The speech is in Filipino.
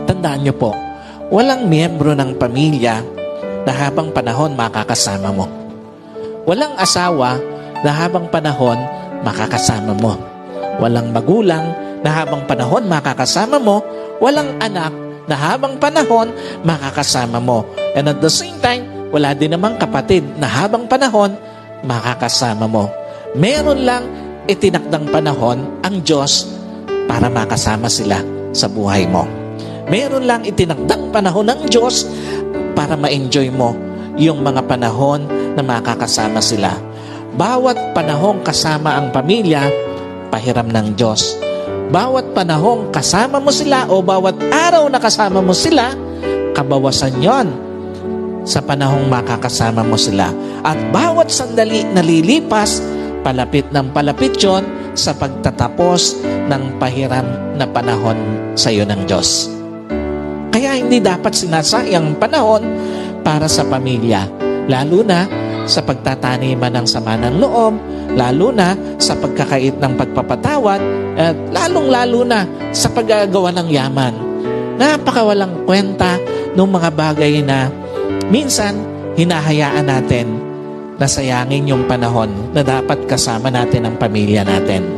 Tandaan niyo po, walang miyembro ng pamilya na habang panahon makakasama mo. Walang asawa na habang panahon makakasama mo. Walang magulang na habang panahon makakasama mo. Walang anak na habang panahon makakasama mo. And at the same time, wala din namang kapatid na habang panahon makakasama mo. Meron lang itinakdang panahon ang Diyos para makasama sila sa buhay mo. Meron lang itinakdang panahon ng Diyos para ma-enjoy mo yung mga panahon na makakasama sila. Bawat panahong kasama ang pamilya, pahiram ng Diyos. Bawat panahong kasama mo sila o bawat araw na kasama mo sila, kabawasan yon sa panahong makakasama mo sila. At bawat sandali na lilipas, palapit ng palapit yon sa pagtatapos ng pahiram na panahon sa iyo ng Diyos. Kaya hindi dapat sinasayang panahon para sa pamilya, lalo na sa pagtataniman ng sama ng loob, lalo na sa pagkakait ng pagpapatawad, at lalong-lalo na sa paggagawa ng yaman. Napakawalang kwenta ng mga bagay na minsan hinahayaan natin na sayangin yung panahon na dapat kasama natin ang pamilya natin.